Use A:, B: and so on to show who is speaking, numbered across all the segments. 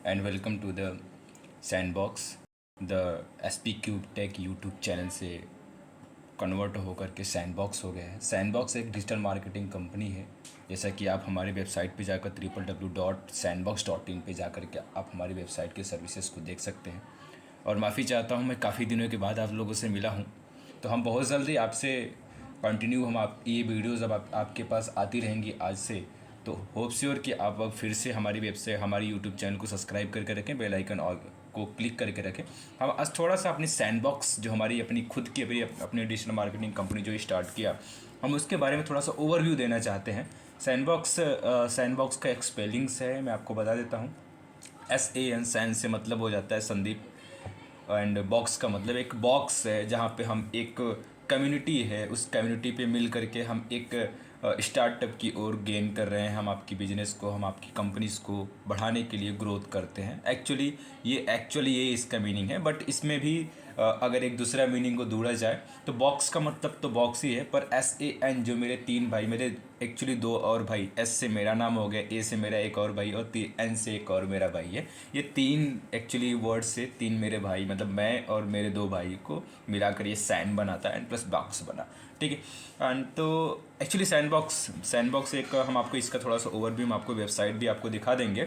A: And welcome to the sandbox. The SP cube tech YouTube channel से convert होकर के sandbox हो गया है। सैंडबॉक्स एक डिजिटल मार्केटिंग कंपनी है। जैसा कि आप हमारी वेबसाइट पे जाकर www.sandbox.in पे जाकर के आप हमारी वेबसाइट के सर्विसेज को देख सकते हैं। और माफ़ी चाहता हूँ, मैं काफ़ी दिनों के बाद आप लोगों से मिला हूँ, तो हम बहुत जल्दी आपसे कंटिन्यू हम आप ये वीडियोज़ अब आपके पास आती रहेंगी आज से। तो होप श्योर कि आप अब फिर से हमारी वेबसाइट हमारी यूट्यूब चैनल को सब्सक्राइब करके रखें, बेल आइकन और को क्लिक करके रखें। हम आज थोड़ा सा अपनी सैंडबॉक्स जो हमारी अपनी खुद की अपनी डिजिटल मार्केटिंग कंपनी जो स्टार्ट किया, हम उसके बारे में थोड़ा सा ओवरव्यू देना चाहते हैं। सैंडबॉक्स का एक स्पेलिंग्स है, मैं आपको बता देता हूँ। SAN, सैन से मतलब हो जाता है संदीप, एंड बॉक्स का मतलब एक बॉक्स है जहाँ पे हम एक कम्युनिटी है, उस कम्युनिटी पे मिल करके हम एक स्टार्टअप की ओर गेन कर रहे हैं। हम आपकी बिजनेस को, हम आपकी कंपनीज को बढ़ाने के लिए ग्रोथ करते हैं। एक्चुअली ये इसका मीनिंग है, बट इसमें भी अगर एक दूसरा मीनिंग को ढूंढा जाए तो बॉक्स का मतलब तो बॉक्स ही है, पर SAN जो मेरे तीन भाई, मेरे एक्चुअली दो और भाई, S से मेरा नाम हो गया, A से मेरा एक और भाई और N से एक और मेरा भाई है। ये तीन एक्चुअली वर्ड से तीन मेरे भाई, मतलब मैं और मेरे दो भाई को मिलाकर ये सैन बनाता है, एंड प्लस बॉक्स बना। ठीक है। एंड तो एक्चुअली सैंडबॉक्स एक हम आपको इसका थोड़ा सा ओवरव्यू, हम आपको वेबसाइट भी आपको दिखा देंगे।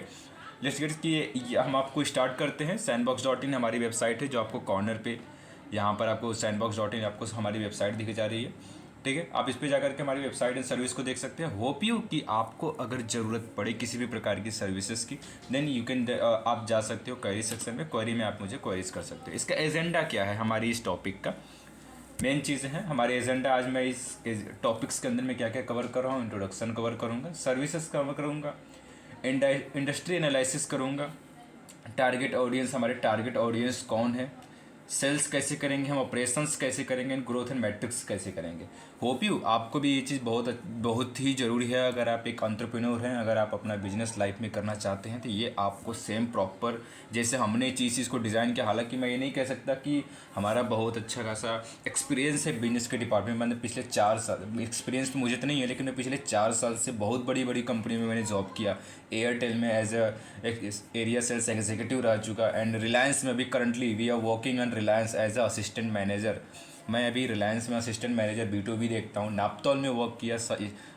A: लेट्स गेट कि हम आपको स्टार्ट करते हैं। sandbox.in हमारी वेबसाइट है, जो आपको कॉर्नर पे यहाँ पर आपको sandbox.in आपको हमारी वेबसाइट दिखी जा रही है। ठीक है, आप इस पे जाकर के हमारी वेबसाइट एंड सर्विस को देख सकते हैं। होप यू कि आपको अगर ज़रूरत पड़े किसी भी प्रकार की सर्विसेज की, देन यू कैन आप जा सकते हो क्वेरी सेक्शन में, क्वेरी में आप मुझे क्वेरीज कर सकते हो। इसका एजेंडा क्या है, हमारी इस टॉपिक का मेन चीज़ें हैं हमारे एजेंडा। आज मैं इस टॉपिक्स के अंदर में क्या क्या कवर कर रहा हूँ, इंट्रोडक्शन कवर करूँगा, सर्विसेज कवर करूँगा, इंडस्ट्री एनालिसिस करूँगा, टारगेट ऑडियंस, हमारे टारगेट ऑडियंस कौन है, सेल्स कैसे करेंगे हम, ऑपरेशंस कैसे करेंगे, ग्रोथ एंड मैट्रिक्स कैसे करेंगे। होप यू आपको भी ये चीज़ बहुत ही ज़रूरी है। अगर आप एक एंटरप्रेन्योर हैं, अगर आप अपना बिजनेस लाइफ में करना चाहते हैं, तो ये आपको सेम प्रॉपर जैसे हमने चीज़ को डिज़ाइन किया। हालांकि मैं ये नहीं कह सकता कि हमारा बहुत अच्छा खासा एक्सपीरियंस है बिजनेस के डिपार्टमेंट में। मैंने पिछले 4 साल एक्सपीरियंस तो मुझे तो नहीं है, लेकिन मैं पिछले 4 साल से बहुत बड़ी बड़ी कंपनी में मैंने जॉब किया। एयरटेल में एज एरिया सेल्स एग्जीक्यूटिव रह चुका, एंड रिलायंस में भी currently we are working on Reliance as a assistant manager. मैं अभी रिलायंस में असिस्टेंट मैनेजर B2B देखता हूँ। नापतौल में वर्क किया,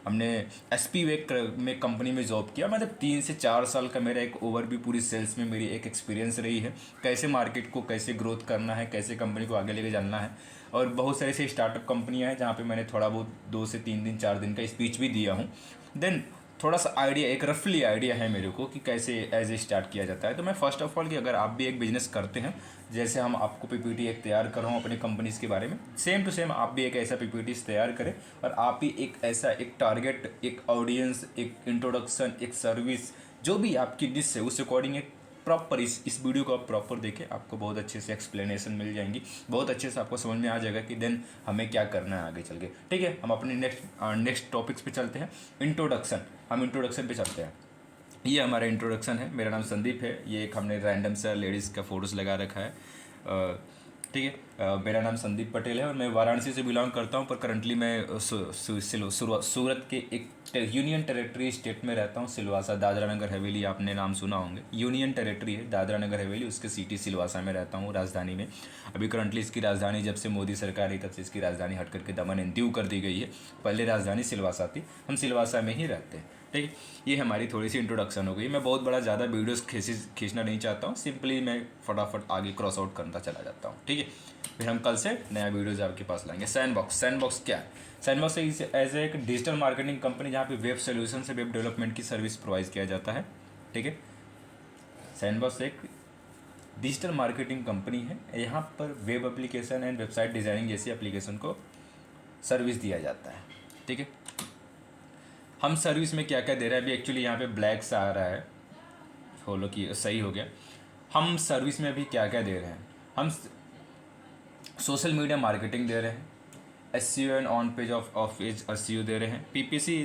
A: हमने SP वेक में कंपनी में जॉब किया। मतलब 3 से 4 साल का मेरा एक ओवरव्यू पूरी सेल्स में मेरी एक एक्सपीरियंस रही है, कैसे मार्केट को कैसे ग्रोथ करना है, कैसे कंपनी को आगे लेके जाना है। और बहुत सारे ऐसे स्टार्टअप कंपनियां हैं जहाँ पे मैंने थोड़ा बहुत 2 से 3 दिन 4 दिन का स्पीच भी दिया हूँ। देन थोड़ा सा आइडिया, एक रफली आइडिया है मेरे को कि कैसे एज ए स्टार्ट किया जाता है। तो मैं फर्स्ट ऑफ ऑल कि अगर आप भी एक बिजनेस करते हैं, जैसे हम आपको PPT एक तैयार कर रहा हूँ अपनी कंपनीज के बारे में, सेम टू सेम आप भी एक ऐसा PPT तैयार करें, और आप भी एक ऐसा एक टारगेट, एक ऑडियंस, एक इंट्रोडक्शन, एक सर्विस, जो भी आपकी डिश है उस अकॉर्डिंग एक प्रॉपर इस वीडियो को आप प्रॉपर देखें, आपको बहुत अच्छे से एक्सप्लेनेशन मिल जाएंगी, बहुत अच्छे से आपको समझ में आ जाएगा कि देन हमें क्या करना है आगे चल के। ठीक है, हम अपने नेक्स्ट टॉपिक्स पे चलते हैं। इंट्रोडक्शन, हम इंट्रोडक्शन पे चलते हैं। ये हमारा इंट्रोडक्शन है। मेरा नाम संदीप है। ये एक हमने रैंडम सा लेडीज़ का फोटोज़ लगा रखा है। ठीक है, मेरा नाम संदीप पटेल है और मैं वाराणसी से बिलोंग करता हूँ, पर करंटली मैं सूरत के एक यूनियन टेरेटरी स्टेट में रहता हूँ, सिलवासा, दादरा नगर हवेली, आपने नाम सुना होंगे। यूनियन टेरेटरी है दादरा नगर हवेली, उसके सिटी सिलवासा में रहता हूँ, राजधानी में। अभी करंटली इसकी राजधानी, जब से मोदी सरकार आई तब से इसकी राजधानी हट करके दमन एंड दीव कर दी गई है। पहले राजधानी सिलवासा थी, हम सिलवासा में ही रहते हैं। ठीक है, ये हमारी थोड़ी सी इंट्रोडक्शन हो गई। मैं बहुत बड़ा ज़्यादा वीडियोस खींचना नहीं चाहता हूँ, सिंपली मैं फटाफट आगे क्रॉस आउट करता चला जाता हूँ। ठीक है, फिर हम कल से नया वीडियोज आपके पास लाएंगे। सैंडबॉक्स क्या है? सैंडबॉक्स एज एक डिजिटल मार्केटिंग कंपनी जहाँ पे वेब सोल्यूशन से वेब डेवलपमेंट की सर्विस प्रोवाइड किया जाता है। ठीक है, सैंडबॉक्स एक डिजिटल मार्केटिंग कंपनी है। यहाँ पर web application and website designing जैसी एप्लीकेशन को सर्विस दिया जाता है। ठीक है, हम सर्विस में क्या क्या दे रहे हैं, अभी एक्चुअली यहाँ पे ब्लैक सा आ रहा है, फॉलो की सही हो गया। हम सर्विस में अभी क्या क्या दे रहे हैं, हम सोशल मीडिया मार्केटिंग दे रहे हैं, SEO and on page of page SEO दे रहे हैं, PPC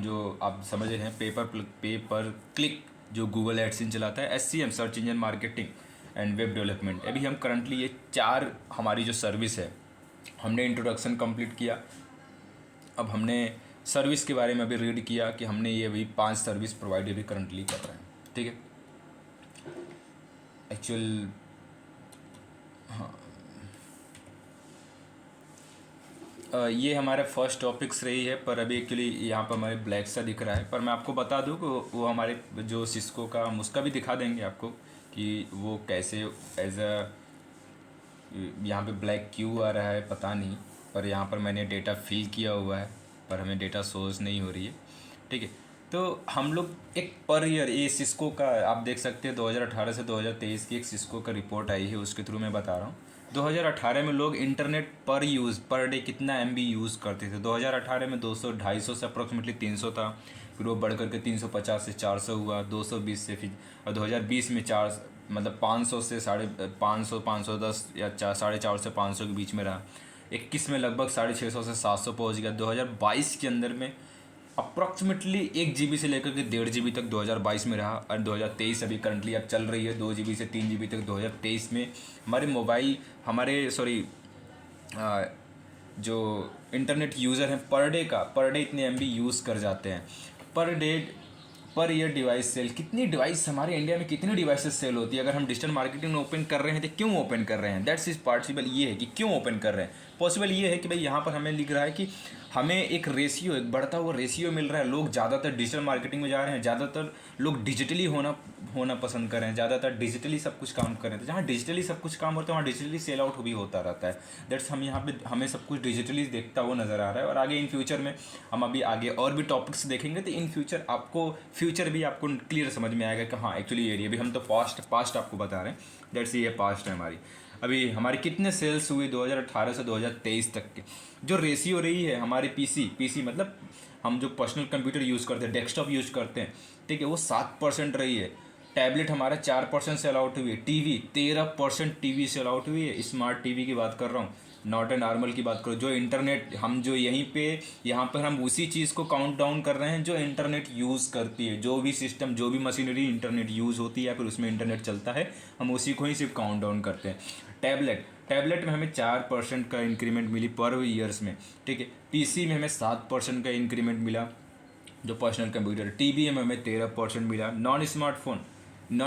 A: जो आप समझ रहे हैं, पेपर क्लिक जो गूगल एडसिन चलाता है, SCM search engine marketing and web development. अभी हम करंटली ये 4 हमारी जो सर्विस है, हमने इंट्रोडक्शन कंप्लीट किया। अब हमने सर्विस के बारे में अभी रीड किया कि हमने ये अभी 5 सर्विस प्रोवाइड अभी करंटली कर रहे हैं। ठीक है, वर्चुअल, ये हमारे फर्स्ट टॉपिक्स रही है, पर अभी एक्चुअली यहाँ पर हमारे ब्लैक सा दिख रहा है, पर मैं आपको बता दूँ कि वो हमारे जो सिस्को का, हम उसका भी दिखा देंगे आपको कि वो कैसे एज अ, यहाँ पे ब्लैक क्यों आ रहा है पता नहीं, पर यहाँ पर मैंने डेटा फिल किया हुआ है, पर हमें डेटा सोर्स नहीं हो रही है। ठीक है, तो हम लोग एक पर ईयर ये सिस्को का आप देख सकते हैं 2018 से 2023 की एक सिस्को का रिपोर्ट आई है, उसके थ्रू मैं बता रहा हूँ। 2018 में लोग इंटरनेट पर डे कितना एमबी यूज़ करते थे। 2018 में 200 250 से अप्रोक्सीमेटली 300 था, फिर वो बढ़ करके 350 से 400 हुआ, 220 से, फिर और 2020 में 4 मतलब 500 से 550 510 या 450 से 500 के बीच में रहा। 21 में लगभग 650 से 700 पहुंच गया। 2022 के अंदर में अप्रॉक्सीमेटली 1 GB से लेकर के 1.5 GB तक 2022 में रहा, और 2023 अभी करंटली अब चल रही है 2 GB से 3 GB तक 2023 में। हमारे मोबाइल जो इंटरनेट यूज़र हैं पर डे इतने एमबी यूज़ कर जाते हैं per day. Per year device sale, कितनी डिवाइस हमारे इंडिया में कितनी डिवाइसेस सेल होती है। अगर हम डिजिटल मार्केटिंग में ओपन कर रहे हैं तो क्यों ओपन कर रहे हैं, दैट्स इज पॉसिबल। ये है कि क्यों ओपन कर रहे हैं, पॉसिबल ये है कि भाई यहाँ पर हमें लिख रहा है कि हमें एक रेशियो, एक बढ़ता हुआ रेशियो मिल रहा है। लोग ज़्यादातर डिजिटल मार्केटिंग में जा रहे हैं, ज़्यादातर लोग डिजिटली होना पसंद कर रहे हैं, ज़्यादातर डिजिटली सब कुछ काम कर रहे हैं। तो जहाँ डिजिटली सब कुछ काम होता है वहाँ डिजिटली सेल आउट भी होता रहता है। दैट्स हम यहाँ पे हमें सब कुछ डिजिटली देखता हुआ नज़र आ रहा है। और आगे इन फ्यूचर में हम अभी आगे और भी टॉपिक्स देखेंगे, तो इन फ्यूचर भी आपको क्लियर समझ में आएगा कि हाँ एक्चुअली ये अभी हम तो पास्ट आपको बता रहे हैं। दैट्स ये पास्ट है हमारी। अभी हमारे कितने सेल्स हुए 2018 से 2023 तक के, जो रेशियो रही है हमारे पीसी मतलब हम जो पर्सनल कंप्यूटर यूज़ करते हैं, डेस्कटॉप यूज़ करते हैं, ठीक है, वो 7% रही है। टैबलेट हमारा 4% सेल आउट हुई है। टीवी 13% टीवी सेल आउट हुई है। स्मार्ट टीवी की बात कर रहा हूँ, नॉट ए नॉर्मल की बात करो। जो इंटरनेट हम जो यहाँ पर हम उसी चीज़ को काउंट डाउन कर रहे हैं जो इंटरनेट यूज़ करती है। जो भी सिस्टम, जो भी मशीनरी इंटरनेट यूज़ होती है या फिर उसमें इंटरनेट चलता है, हम उसी को ही सिर्फ काउंट डाउन करते हैं। टैबलेट में हमें 4% का इंक्रीमेंट मिली पर ईयर्स में, ठीक है। पीसी में हमें 7% का इंक्रीमेंट मिला जो पर्सनल कंप्यूटर। टीवी में हमें 13% मिला। नॉन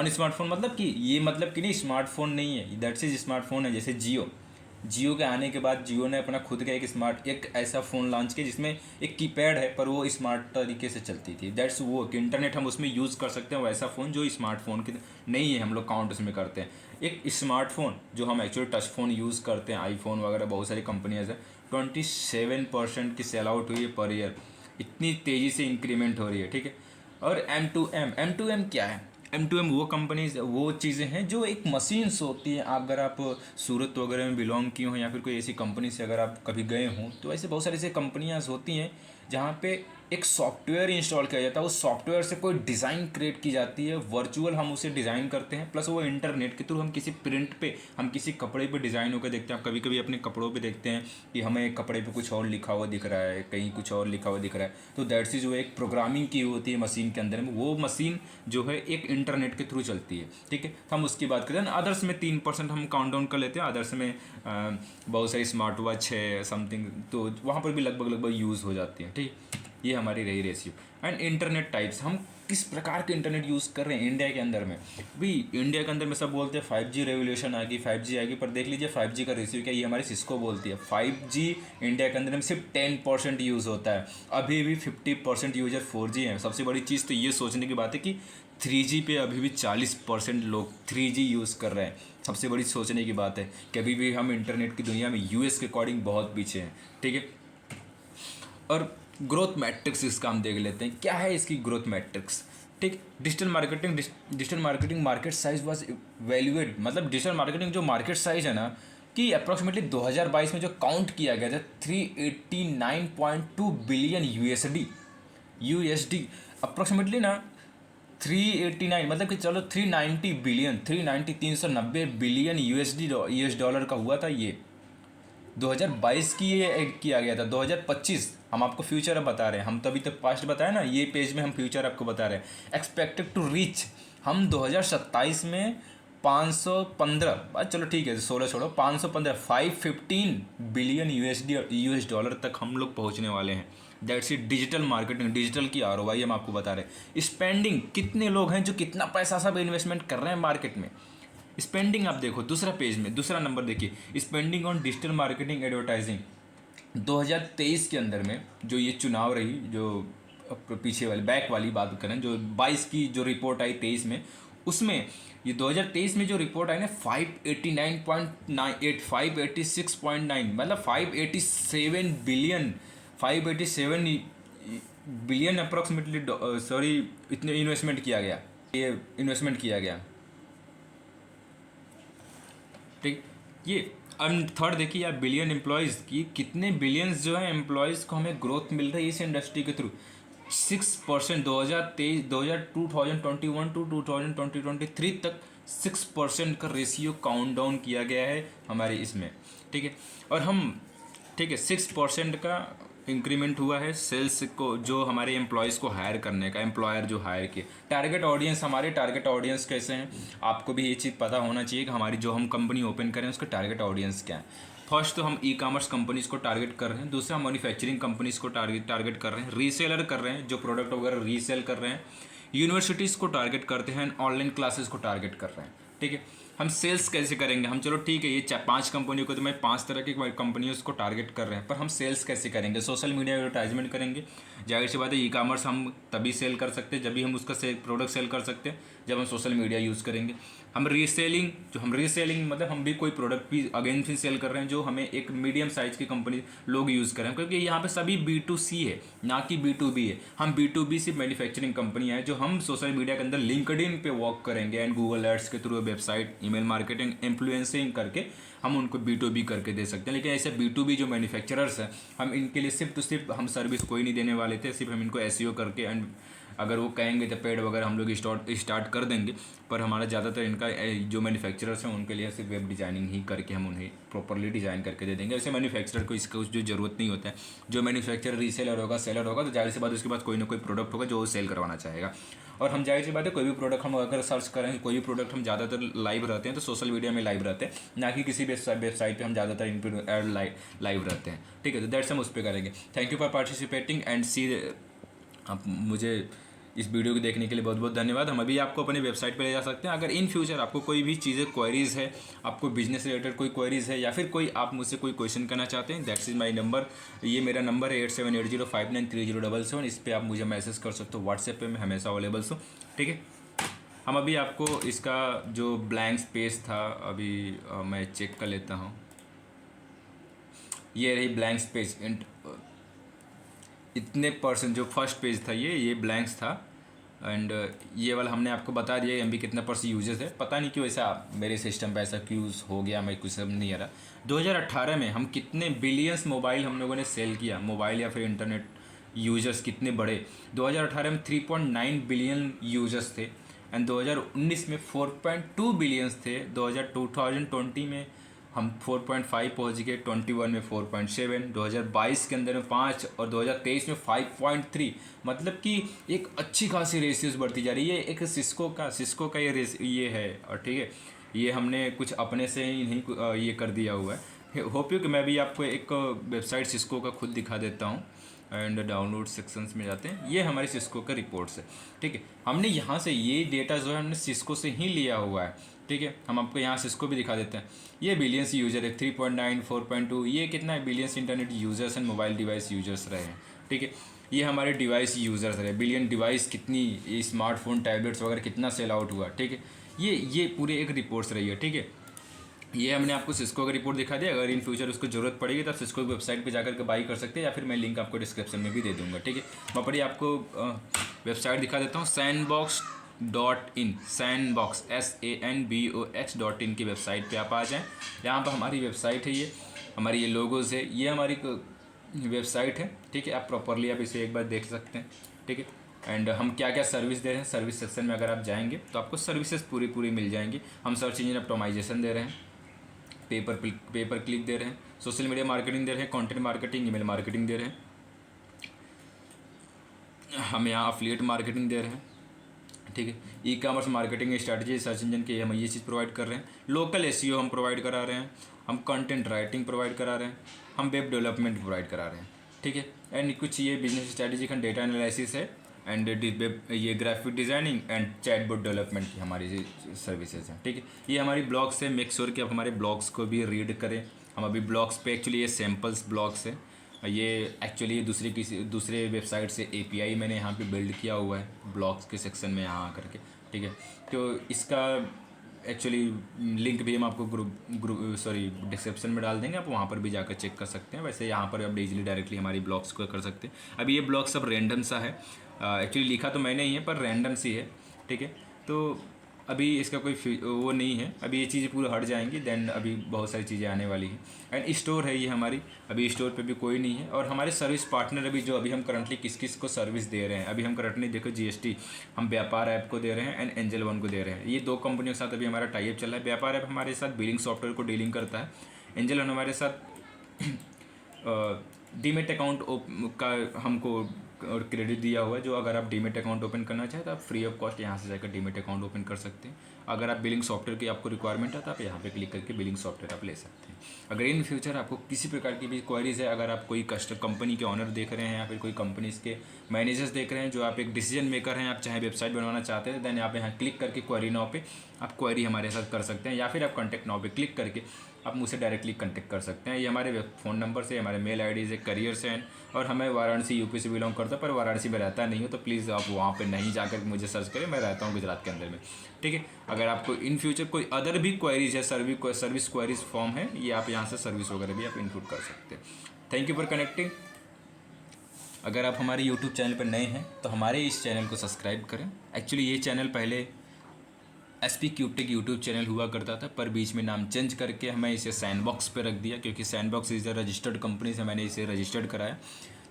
A: स्मार्टफोन मतलब कि ये मतलब कि नहीं स्मार्टफोन नहीं है, दैट्स इज स्मार्टफोन है। जैसे जियो के आने के बाद जियो ने अपना खुद का एक ऐसा फ़ोन लॉन्च किया जिसमें एक कीपैड है पर वो स्मार्ट तरीके से चलती थी। दैट्स वो कि इंटरनेट हम उसमें यूज़ कर सकते हैं, वैसा फ़ोन जो स्मार्टफोन की नहीं है, हम लोग काउंट उसमें करते हैं। एक स्मार्टफोन जो हम एक्चुअली टच फ़ोन यूज़ करते हैं, आईफोन वगैरह बहुत सारी कंपनियाँ हैं, 27% की सेल आउट हुई है पर ईयर। इतनी तेज़ी से इंक्रीमेंट हो रही है, ठीक है। और M2M क्या है? M2M वो कंपनीज, वो चीज़ें हैं जो एक मशीन्स होती हैं। अगर आप सूरत वगैरह में बिलोंग किए हों या फिर कोई ऐसी कंपनी से अगर आप कभी गए हों, तो ऐसे बहुत सारी ऐसी कंपनियाँ होती हैं जहाँ पे एक सॉफ्टवेयर इंस्टॉल किया जाता है। उस सॉफ्टवेयर से कोई डिज़ाइन क्रिएट की जाती है, वर्चुअल हम उसे डिज़ाइन करते हैं, प्लस वो इंटरनेट के थ्रू हम किसी प्रिंट पे, हम किसी कपड़े पे डिज़ाइन होकर देखते हैं। आप कभी कभी अपने कपड़ों पे देखते हैं कि हमें कपड़े पे कुछ और लिखा हुआ दिख रहा है, कहीं कुछ और लिखा हुआ दिख रहा है, तो दैट्स इज वो एक प्रोग्रामिंग की होती है मशीन के अंदर में। वो मशीन जो है एक इंटरनेट के थ्रू चलती है, ठीक है। तो हम उसकी बात करें। अदर्स में 3% हम काउंट डाउन कर लेते हैं। अदर्स में बहुत सारी स्मार्ट वॉच है समथिंग, तो वहाँ पर भी लगभग यूज़ हो जाती है, ठीक। ये हमारी रही रेशियो। एंड इंटरनेट टाइप्स, हम किस प्रकार के इंटरनेट यूज़ कर रहे हैं इंडिया के अंदर में। भी इंडिया के अंदर में सब बोलते हैं 5G रेवोल्यूशन आएगी, 5G आएगी, पर देख लीजिए 5G का रेशियो क्या, ये हमारी सिस्को बोलती है। 5G इंडिया के अंदर में सिर्फ 10% यूज़ होता है। अभी भी 50% यूजर 4G है। सबसे बड़ी चीज़ तो ये सोचने की बात है कि 3G पे अभी भी 40% लोग 3G यूज़ कर रहे हैं। सबसे बड़ी सोचने की बात है कि अभी भी हम इंटरनेट की दुनिया में यूएस के अकॉर्डिंग बहुत पीछे हैं, ठीक है। और ग्रोथ मैट्रिक्स इसका हम देख लेते हैं, क्या है इसकी ग्रोथ मैट्रिक्स, ठीक। Digital marketing market size was valued, मतलब डिजिटल मार्केटिंग जो मार्केट साइज है ना, कि अप्रॉक्सीमेटली 2022 में जो काउंट किया गया था 389.2 बिलियन यूएसडी अप्रॉक्सीमेटली ना, 389 मतलब कि चलो 390 बिलियन यूएस डॉलर का हुआ था ये 2022 की। ये ऐड किया गया था 2025, हम आपको फ्यूचर अब बता रहे हैं, हम तो अभी तक पास्ट बताया ना, ये पेज में हम फ्यूचर आपको बता रहे हैं। एक्सपेक्टेड टू रीच, हम 2027 में 515, चलो ठीक है 16 छोड़ो, 515 बिलियन यूएस डॉलर तक हम लोग पहुंचने वाले हैं। That's it. Digital marketing, digital की आरओआई हम आपको बता रहे हैं। स्पेंडिंग, कितने लोग हैं जो कितना पैसा सब इन्वेस्टमेंट कर रहे हैं मार्केट में, स्पेंडिंग आप देखो दूसरा पेज में, दूसरा नंबर देखिए, spending on digital marketing advertising 2023 के अंदर में जो ये चुनाव रही, जो पीछे वाली बैक वाली बात करें, जो 22 की जो रिपोर्ट आई 23 में, उसमें ये 2023 में जो रिपोर्ट आई ना 589.98 586.9 मतलब 587 बिलियन अप्रोक्सीमेटली, सॉरी, इतने इन्वेस्टमेंट किया गया, ये इन्वेस्टमेंट किया गया। ठीक, ये अब थर्ड देखिए आप, बिलियन एम्प्लॉयज़ की कितने बिलियंस जो है एम्प्लॉयज़ को हमें ग्रोथ मिल रही है इस इंडस्ट्री के थ्रू। 6% 2023 2021 टू 2023 तक 6% का रेशियो काउंट डाउन किया गया है हमारे इसमें। ठीक है, और हम, ठीक है, 6% का इंक्रीमेंट हुआ है सेल्स को, जो हमारे एम्प्लॉयज़ को हायर करने का, एम्प्लॉयर जो हायर किए। टारगेट ऑडियंस, हमारे टारगेट ऑडियंस कैसे हैं, आपको भी ये चीज़ पता होना चाहिए कि हमारी जो हम कंपनी ओपन करें उसका टारगेट ऑडियंस क्या है। फर्स्ट तो हम ई कॉमर्स कंपनीज़ को टारगेट कर रहे हैं, दूसरा हम मैन्युफैक्चरिंग कंपनीज़ को टारगेट कर रहे हैं, रीसेलर कर रहे हैं जो प्रोडक्ट वगैरह रीसेल कर रहे हैं, यूनिवर्सिटीज़ को टारगेट करते हैं, ऑनलाइन क्लासेस को टारगेट कर रहे हैं। ठीक है, हम सेल्स कैसे करेंगे, हम चलो ठीक है ये 5 कंपनियों को, तो मैं 5 तरह की कंपनियों को टारगेट कर रहे हैं, पर हम सेल्स कैसे करेंगे, सोशल मीडिया एडवर्टाइजमेंट करेंगे। जाहिर सी बात है ई कॉमर्स हम तभी सेल कर सकते हैं, जब भी हम उसका प्रोडक्ट सेल कर सकते हैं जब हम सोशल मीडिया यूज़ करेंगे। हम रीसेलिंग, जो हम रीसेलिंग मतलब हम भी कोई प्रोडक्ट भी अगेन फिर सेल कर रहे हैं जो हमें एक मीडियम साइज़ की कंपनी लोग यूज़ करें, क्योंकि यहाँ पे सभी B2C है ना कि B2B है। हम B2B सिर्फ मैन्युफैक्चरिंग कंपनियाँ हैं जो हम सोशल मीडिया के अंदर लिंक्डइन पे वर्क करेंगे एंड गूगल एड्स के through, website, email marketing, influencing करके हम उनको B2B करके दे सकते हैं। लेकिन ऐसे B2B जो मैन्युफैक्चरर्स हैं, हम इनके लिए सिर्फ तो सिर्फ हम सर्विस कोई नहीं देने वाले थे, सिर्फ हम इनको SEO करके एंड अगर वो कहेंगे तो पेड वगैरह हम लोग स्टार्ट कर देंगे। पर हमारा ज़्यादातर इनका जो मैन्युफैक्चरर्स हैं उनके लिए सिर्फ वेब डिज़ाइनिंग ही करके हम उन्हें प्रॉपरली डिज़ाइन करके दे देंगे। ऐसे मैन्युफैक्चरर को इसका जो ज़रूरत नहीं होता है। जो मैन्युफैक्चरर रीसेलर होगा, सेलर होगा, तो जाहिर सी बात उसके पास कोई ना कोई प्रोडक्ट होगा जो वो सेल करवाना चाहेगा। और हम जाहिर सी बात है कोई भी प्रोडक्ट हम अगर सर्च करें, कोई भी प्रोडक्ट हम ज़्यादातर लाइव रहते हैं तो सोशल मीडिया में लाइव रहते हैं, ना कि किसी वेबसाइट पे हम ज़्यादातर इन पर ऐड लाइव रहते हैं। ठीक है, तो दैट्स हम उस पर करेंगे। Thank you for participating and see, आप मुझे इस वीडियो को देखने के लिए बहुत बहुत धन्यवाद। हम अभी आपको अपने वेबसाइट पर ले जा सकते हैं। अगर इन फ्यूचर आपको कोई भी चीज़ें क्वेरीज़ है, आपको बिजनेस रिलेटेड कोई क्वेरीज़ है, या फिर कोई आप मुझसे कोई क्वेश्चन करना चाहते हैं, दैट्स इज़ माई नंबर। ये मेरा नंबर है 8780593077। इस पर आप मुझे मैसेज कर सकते हो व्हाट्सएप पे, मैं हमेशा अवेलेबल हूँ। ठीक है, हम अभी आपको इसका जो ब्लैंक स्पेस था अभी मैं चेक कर लेता हूँ। ये रही ब्लैंक स्पेस, इतने परसेंट जो फर्स्ट पेज था ये ब्लैंक्स था। एंड ये वाला हमने आपको बता दिया MB कितना % यूजेस है। पता नहीं क्यों ऐसा मेरे सिस्टम पे ऐसा क्यों हो गया, मैं कुछ समझ नहीं आ रहा। 2018 में हम कितने बिलियंस मोबाइल हम लोगों ने सेल किया, मोबाइल या फिर इंटरनेट यूजर्स कितने बढ़े। 2018 में 3.9 बिलियन यूजर्स थे एंड 2019 में 4.2 बिलियंस थे। 2020 में हम 4.5 पहुँच गए, 21 में 4.7, 2022 के अंदर में 5 और 2023 में 5.3। मतलब कि एक अच्छी खासी रेशियोज बढ़ती जा रही है। एक सिस्को का ये है, और ठीक है, ये हमने कुछ अपने से ही नहीं ये कर दिया हुआ है। होप यू कि मैं भी आपको एक वेबसाइट सिस्को का खुद दिखा देता हूँ। एंड डाउनलोड सेक्शंस में जाते हैं, ये हमारे सिस्को का रिपोर्ट्स है। ठीक है, हमने यहाँ से ये डेटा जो है हमने सिस्को से ही लिया हुआ है। ठीक है, हम आपको यहाँ सिस्को भी दिखा देते हैं। ये बिलियंस यूजर है, 3.9, 4.2, ये कितना है billions internet users and mobile device users रहे हैं। ठीक है, ये हमारे डिवाइस यूजर्स रहे, बिलियन डिवाइस कितनी स्मार्टफोन, टैबलेट्स वगैरह कितना सेल आउट हुआ। ठीक है, ये पूरे एक रिपोर्ट्स रही है। ठीक है, ये हमने आपको सिस्को का रिपोर्ट दिखा दिया। अगर इन फ्यूचर उसको ज़रूरत पड़ेगी तो आप सिस्को की वेबसाइट पे जाकर के बाई कर सकते हैं, या फिर मैं लिंक आपको डिस्क्रिप्शन में भी दे दूंगा। ठीक है, मैं पर आपको वेबसाइट दिखा देता हूँ, sandbox.in, sandbox SANBOX.in की वेबसाइट पे आप आ जाएँ। यहाँ पर हमारी वेबसाइट है, ये हमारी ये लोगोज़ है, ये हमारी वेबसाइट है। ठीक है, आप प्रॉपरली आप इसे एक बार देख सकते हैं। ठीक है, एंड हम क्या क्या सर्विस दे रहे हैं, सर्विस सेक्शन में अगर आप जाएंगे तो आपको सर्विसेज पूरी मिल जाएंगी। हम सर्च इंजन ऑप्टिमाइजेशन दे रहे हैं, पेपर क्लिक दे रहे हैं, सोशल मीडिया मार्केटिंग दे रहे हैं, कंटेंट मार्केटिंग, ईमेल मार्केटिंग दे रहे हैं, हम यहाँ अफिलिएट मार्केटिंग दे रहे हैं। ठीक है, e commerce marketing strategy, search engine के हम ये चीज़ प्रोवाइड कर रहे हैं। लोकल SEO हम प्रोवाइड करा रहे हैं, हम कंटेंट राइटिंग प्रोवाइड करा रहे हैं, हम वेब डेवलपमेंट प्रोवाइड करा रहे हैं। ठीक है, एंड कुछ ये बिजनेस स्ट्रैटेजी का डेटा एनालिसिस है, एंड ये graphic designing and chatbot development की हमारी सर्विसेज हैं। ठीक है, ये हमारी ब्लॉग्स है। मेक श्योर कि आप हमारे ब्लॉग्स को भी रीड करें। हम अभी ब्लॉग्स पे एक्चुअली ये सैम्पल्स ब्लॉग्स है, ये एक्चुअली दूसरे वेबसाइट से एपीआई मैंने यहाँ पे बिल्ड किया हुआ है ब्लॉग्स के सेक्शन में यहाँ आकर के। ठीक है, तो इसका एक्चुअली लिंक भी हम आपको डिस्क्रिप्शन में डाल देंगे, आप वहाँ पर भी जाकर चेक कर सकते हैं। वैसे यहाँ पर आप इजीली डायरेक्टली हमारी ब्लॉग्स को कर सकते हैं। अभी ये ब्लॉग सब रैंडम सा है, एक्चुअली लिखा तो मैंने ही है पर रैंडम सी है। ठीक है, तो अभी इसका कोई वो नहीं है, अभी ये चीज़ें पूरा हट जाएंगी, देन अभी बहुत सारी चीज़ें आने वाली हैं। एंड स्टोर है ये हमारी, अभी स्टोर पे भी कोई नहीं है। और हमारे सर्विस पार्टनर अभी जो अभी हम करंटली किस किस को सर्विस दे रहे हैं, अभी हम करंटली देखो जीएसटी हम व्यापार ऐप को दे रहे हैं एंड एंजल वन को दे रहे हैं। ये दो कंपनियों के साथ अभी हमारा टाई अप चल रहा है। व्यापार ऐप हमारे साथ बिलिंग सॉफ्टवेयर को डीलिंग करता है, एंजल वन हमारे साथ डीमेट अकाउंट का हमको और क्रेडिट दिया हुआ है, जो अगर आप डीमेट अकाउंट ओपन करना चाहें तो आप फ्री ऑफ कॉस्ट यहाँ से जाकर डीमेट अकाउंट ओपन कर सकते हैं। अगर आप बिलिंग सॉफ्टवेयर की आपको रिक्वायरमेंट है तो आप यहाँ पे क्लिक करके बिलिंग सॉफ्टवेयर आप ले सकते हैं। अगर इन फ्यूचर आपको किसी प्रकार की भी क्वारीज है, अगर आप कोई कंपनी के ऑनर देख रहे हैं या फिर कोई कंपनीज के मैनेजर्स देख रहे हैं, जो आप एक डिसीजन मेकर हैं, आप चाहे वेबसाइट बनवाना चाहते हैं, देन आप यहाँ क्लिक करके क्वेरी नाउ पे आप क्वेरी हमारे साथ कर सकते हैं, या फिर आप कॉन्टैक्ट नाउ पे क्लिक करके आप मुझसे डायरेक्टली कॉन्टैक्ट कर सकते हैं। ये हमारे फ़ोन नंबर से, हमारे मेल आईडी से, करियर से। और हमें वाराणसी यूपी से बिलोंग करता है, पर वाराणसी में रहता नहीं हो तो प्लीज़ आप वहाँ पे नहीं जाकर मुझे सर्च करें, मैं रहता हूँ गुजरात के अंदर में। ठीक है, अगर आपको इन फ्यूचर कोई अदर भी क्वेरीज है, सर्विस क्वेरीज फॉर्म है, ये आप यहाँ से सर्विस वगैरह भी आप इंक्लूड कर सकते हैं। Thank you for connecting. अगर आप हमारे यूट्यूब चैनल पर नए हैं तो हमारे इस चैनल को सब्सक्राइब करें। एक्चुअली ये चैनल पहले SP क्यूबटेक यूट्यूब चैनल हुआ करता था, पर बीच में नाम चेंज करके हमें इसे सैंडबॉक्स पे रख दिया, क्योंकि sandbox is a registered company से मैंने इसे रजिस्टर्ड कराया।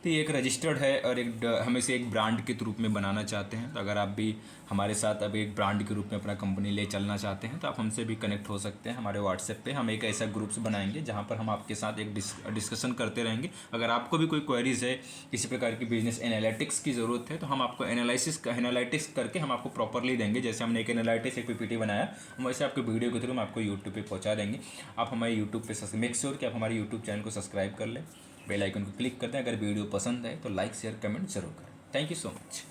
A: तो ये एक रजिस्टर्ड है और हम इसे एक ब्रांड के रूप में बनाना चाहते हैं। तो अगर आप भी हमारे साथ अभी एक ब्रांड के रूप में अपना कंपनी ले चलना चाहते हैं तो आप हमसे भी कनेक्ट हो सकते हैं। हमारे व्हाट्सएप पे हम एक ऐसा ग्रुप्स बनाएंगे जहाँ पर हम आपके साथ एक डिस्कशन करते रहेंगे। अगर आपको भी कोई क्वेरीज है, किसी प्रकार की बिजनेस एनालिटिक्स की ज़रूरत है, तो हम आपको एनालिटिक्स करके हम आपको प्रॉपरली देंगे। जैसे हमने एक एनालिटिक्स एक PPT बनाया, हम वैसे आपके वीडियो के थ्रू हम आपको यूट्यूब पे पहुँचा देंगे। आप हमारे यूट्यूब पे मेक श्योर कि आप हमारे यूट्यूब चैनल को सब्सक्राइब कर लें, बेल आइकन को क्लिक कर दें। अगर वीडियो पसंद है तो लाइक शेयर कमेंट जरूर करें। Thank you so much.